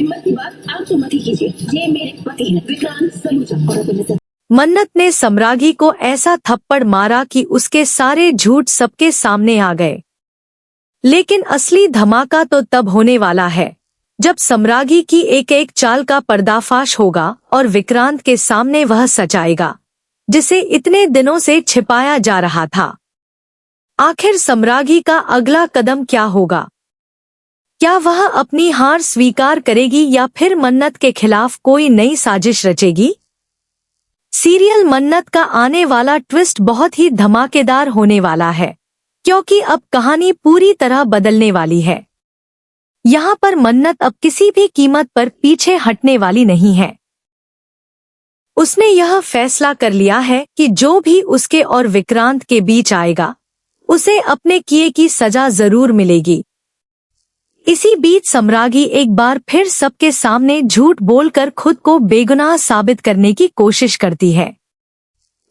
हिम्मत की बात आप तो मत ही कीजिए। ये मेरे पति हैं विक्रांत सलूजा। और मन्नत ने सम्रागी को ऐसा थप्पड़ मारा कि उसके सारे झूठ सबके सामने आ गए। लेकिन असली धमाका तो तब होने वाला है जब सम्रागी की एक एक चाल का पर्दाफाश होगा और विक्रांत के सामने वह सच आएगा जिसे इतने दिनों से छिपाया जा रहा था। आखिर सम्रागी का अगला कदम क्या होगा? क्या वह अपनी हार स्वीकार करेगी या फिर मन्नत के खिलाफ कोई नई साजिश रचेगी? सीरियल मन्नत का आने वाला ट्विस्ट बहुत ही धमाकेदार होने वाला है, क्योंकि अब कहानी पूरी तरह बदलने वाली है। यहाँ पर मन्नत अब किसी भी कीमत पर पीछे हटने वाली नहीं है। उसने यह फैसला कर लिया है कि जो भी उसके और विक्रांत के बीच आएगा उसे अपने किए की सजा जरूर मिलेगी। इसी बीच सम्रागी एक बार फिर सबके सामने झूठ बोलकर खुद को बेगुनाह साबित करने की कोशिश करती है।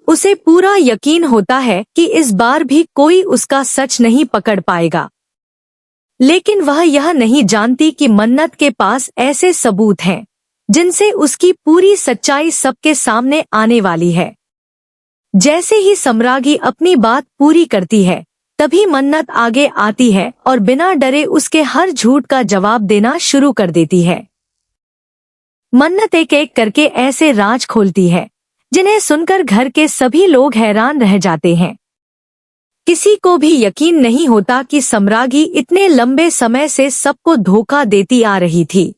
उसे पूरा यकीन होता है कि इस बार भी कोई उसका सच नहीं पकड़ पाएगा, लेकिन वह यह नहीं जानती कि मन्नत के पास ऐसे सबूत हैं जिनसे उसकी पूरी सच्चाई सबके सामने आने वाली है। जैसे ही सम्रागी अपनी बात पूरी करती है तभी मन्नत आगे आती है और बिना डरे उसके हर झूठ का जवाब देना शुरू कर देती है। मन्नत एक एक करके ऐसे राज खोलती है जिन्हें सुनकर घर के सभी लोग हैरान रह जाते हैं। किसी को भी यकीन नहीं होता कि सम्रागी इतने लंबे समय से सबको धोखा देती आ रही थी।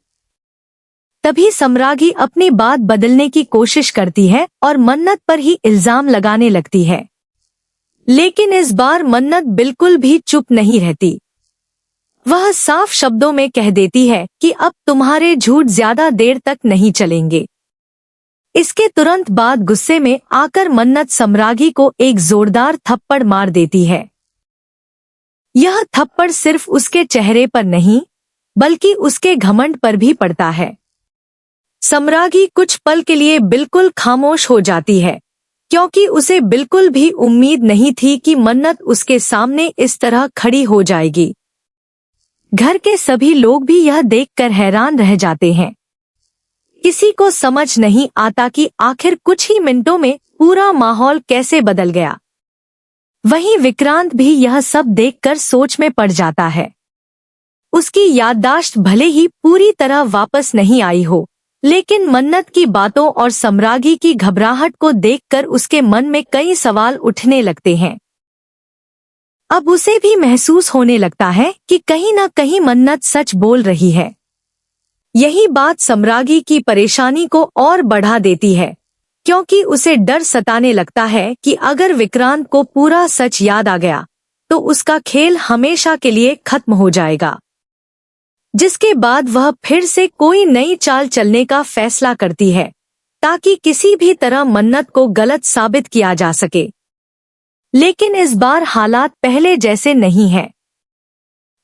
तभी सम्रागी अपनी बात बदलने की कोशिश करती है और मन्नत पर ही इल्जाम लगाने लगती है। लेकिन इस बार मन्नत बिल्कुल भी चुप नहीं रहती। वह साफ शब्दों में कह देती है कि अब तुम्हारे झूठ ज्यादा देर तक नहीं चलेंगे। इसके तुरंत बाद गुस्से में आकर मन्नत सम्रागी को एक जोरदार थप्पड़ मार देती है। यह थप्पड़ सिर्फ उसके चेहरे पर नहीं बल्कि उसके घमंड पर भी पड़ता है। सम्रागी कुछ पल के लिए बिल्कुल खामोश हो जाती है, क्योंकि उसे बिल्कुल भी उम्मीद नहीं थी कि मन्नत उसके सामने इस तरह खड़ी हो जाएगी। घर के सभी लोग भी यह देखकर हैरान रह जाते हैं। किसी को समझ नहीं आता कि आखिर कुछ ही मिनटों में पूरा माहौल कैसे बदल गया। वहीं विक्रांत भी यह सब देखकर सोच में पड़ जाता है। उसकी याददाश्त भले ही पूरी तरह वापस नहीं आई हो, लेकिन मन्नत की बातों और सम्रागी की घबराहट को देखकर उसके मन में कई सवाल उठने लगते हैं। अब उसे भी महसूस होने लगता है कि कहीं न कहीं मन्नत सच बोल रही है। यही बात सम्रागी की परेशानी को और बढ़ा देती है, क्योंकि उसे डर सताने लगता है कि अगर विक्रांत को पूरा सच याद आ गया तो उसका खेल हमेशा के लिए खत्म हो जाएगा, जिसके बाद वह फिर से कोई नई चाल चलने का फैसला करती है ताकि किसी भी तरह मन्नत को गलत साबित किया जा सके। लेकिन इस बार हालात पहले जैसे नहीं है।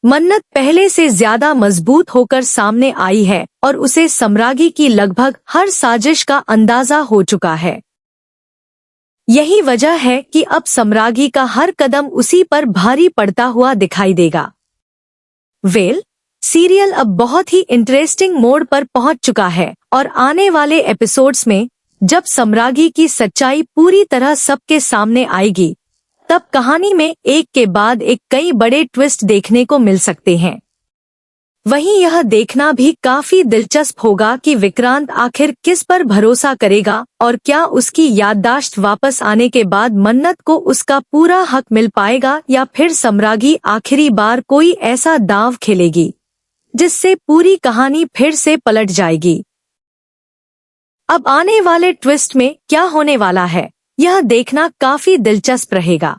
मन्नत पहले से ज्यादा मजबूत होकर सामने आई है और उसे सम्रागी की लगभग हर साजिश का अंदाजा हो चुका है। यही वजह है कि अब सम्रागी का हर कदम उसी पर भारी पड़ता हुआ दिखाई देगा। सीरियल अब बहुत ही इंटरेस्टिंग मोड़ पर पहुंच चुका है और आने वाले एपिसोड्स में जब सम्रागी की सच्चाई पूरी तरह सबके सामने आएगी तब कहानी में एक के बाद एक कई बड़े ट्विस्ट देखने को मिल सकते हैं। वहीं यह देखना भी काफी दिलचस्प होगा कि विक्रांत आखिर किस पर भरोसा करेगा और क्या उसकी याददाश्त वापस आने के बाद मन्नत को उसका पूरा हक मिल पाएगा या फिर सम्रागी आखिरी बार कोई ऐसा दांव खेलेगी जिससे पूरी कहानी फिर से पलट जाएगी। अब आने वाले ट्विस्ट में क्या होने वाला है यह देखना काफी दिलचस्प रहेगा।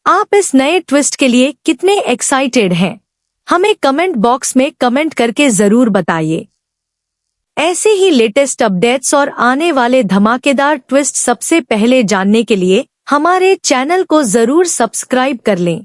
आप इस नए ट्विस्ट के लिए कितने एक्साइटेड हैं? हमें कमेंट बॉक्स में कमेंट करके जरूर बताइए। ऐसे ही लेटेस्ट अपडेट्स और आने वाले धमाकेदार ट्विस्ट सबसे पहले जानने के लिए हमारे चैनल को जरूर सब्सक्राइब कर लें।